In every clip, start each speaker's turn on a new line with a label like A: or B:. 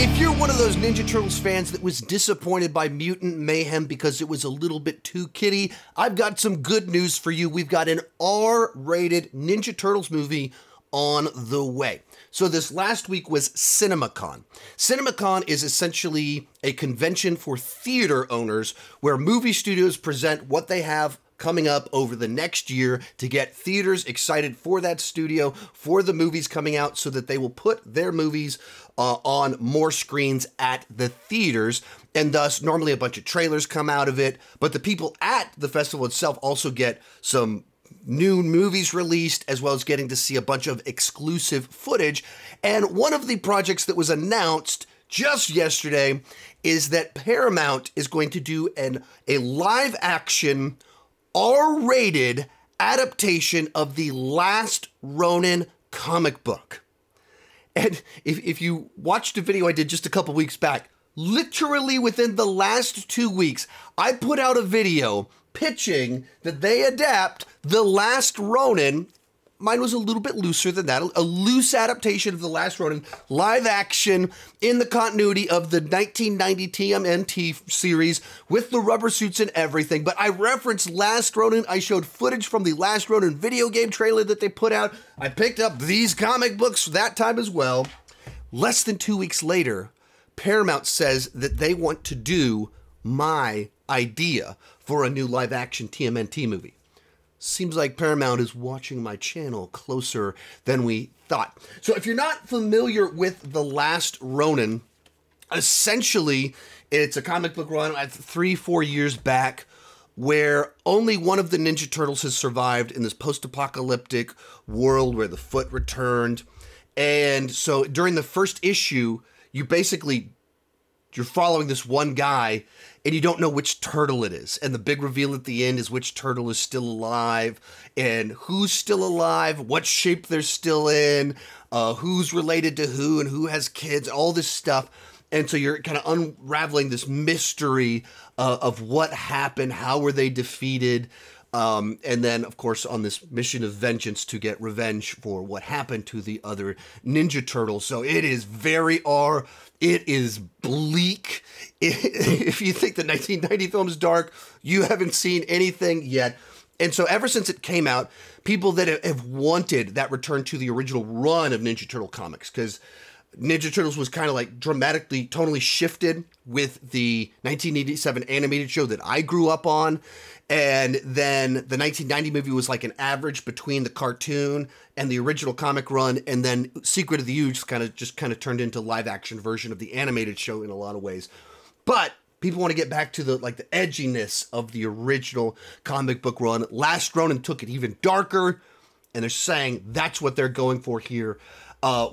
A: If you're one of those Ninja Turtles fans that was disappointed by Mutant Mayhem because it was a little bit too kiddie, I've got some good news for you. We've got an R-rated Ninja Turtles movie on the way. So this last week was CinemaCon. CinemaCon is essentially a convention for theater owners where movie studios present what they have coming up over the next year to get theaters excited for that studio, for the movies coming out, so that they will put their movies on more screens at the theaters, and thus normally a bunch of trailers come out of it, but the people at the festival itself also get some new movies released, as well as getting to see a bunch of exclusive footage. And one of the projects that was announced just yesterday is that Paramount is going to do a live-action R-rated adaptation of the Last Ronin comic book. And if you watched a video I did just a couple weeks back, literally within the last 2 weeks, I put out a video pitching that they adapt The Last Ronin. Mine was a little bit looser than that, a loose adaptation of The Last Ronin, live action in the continuity of the 1990 TMNT series with the rubber suits and everything. But I referenced Last Ronin. I showed footage from the Last Ronin video game trailer that they put out. I picked up these comic books that time as well. Less than 2 weeks later, Paramount says that they want to do my idea for a new live action TMNT movie. Seems like Paramount is watching my channel closer than we thought. So if you're not familiar with The Last Ronin, essentially it's a comic book run 3-4 years back where only one of the Ninja Turtles has survived in this post-apocalyptic world where the Foot returned. And so during the first issue, you're following this one guy and you don't know which turtle it is. And the big reveal at the end is which turtle is still alive and who's still alive, what shape they're still in, who's related to who and who has kids, all this stuff. And so you're kind of unraveling this mystery of what happened, how were they defeated, and then, of course, on this mission of vengeance to get revenge for what happened to the other Ninja Turtles. So it is very R. It is bleak. If you think the 1990 film is dark, you haven't seen anything yet. And so ever since it came out, people that have wanted that return to the original run of Ninja Turtle comics, because Ninja Turtles was kind of like dramatically, tonally shifted with the 1987 animated show that I grew up on. And then the 1990 movie was like an average between the cartoon and the original comic run. And then Secret of the Ooze just kind of turned into live action version of the animated show in a lot of ways. But people want to get back to the edginess of the original comic book run. Last Ronin took it even darker, and they're saying that's what they're going for here.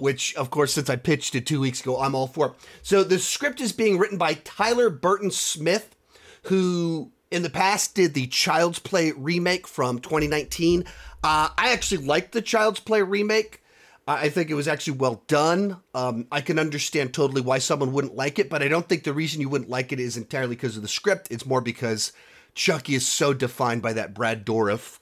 A: Which, of course, since I pitched it 2 weeks ago, I'm all for it. So the script is being written by Tyler Burton Smith, who in the past did the Child's Play remake from 2019. I actually liked the Child's Play remake. I think it was actually well done. I can understand totally why someone wouldn't like it, but I don't think the reason you wouldn't like it is entirely because of the script. It's more because Chucky is so defined by that Brad Dourif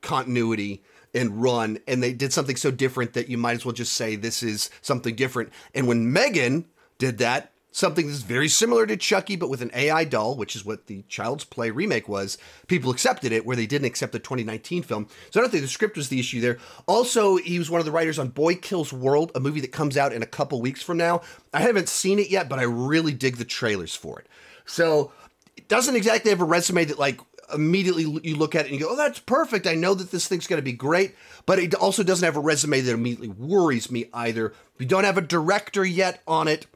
A: continuity and run, and they did something so different that you might as well just say this is something different. And when Megan did that, something that's very similar to Chucky, but with an AI doll, which is what the Child's Play remake was, people accepted it, where they didn't accept the 2019 film. So I don't think the script was the issue there. Also, he was one of the writers on Boy Kills World, a movie that comes out in a couple weeks from now. I haven't seen it yet, but I really dig the trailers for it. So it doesn't exactly have a resume that immediately you look at it and you go, oh, that's perfect. I know that this thing's going to be great, but it also doesn't have a resume that immediately worries me either. We don't have a director yet on it.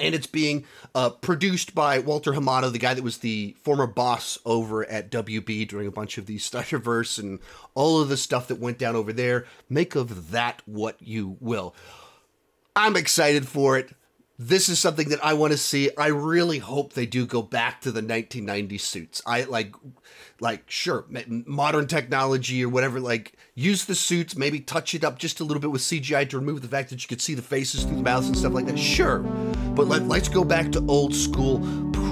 A: And it's being produced by Walter Hamada, the guy that was the former boss over at WB during a bunch of the Snyderverse and all of the stuff that went down over there. Make of that what you will. I'm excited for it. This is something that I want to see. I really hope they do go back to the 1990s suits. Sure, modern technology or whatever, use the suits, maybe touch it up just a little bit with CGI to remove the fact that you could see the faces through the mouths and stuff like that. Sure, but let's go back to old school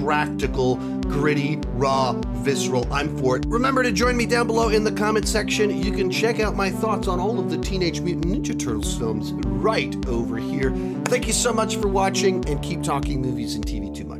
A: practical, gritty, raw, visceral. I'm for it. Remember to join me down below in the comment section. You can check out my thoughts on all of the Teenage Mutant Ninja Turtles films right over here. Thank you so much for watching, and keep talking movies and TV to my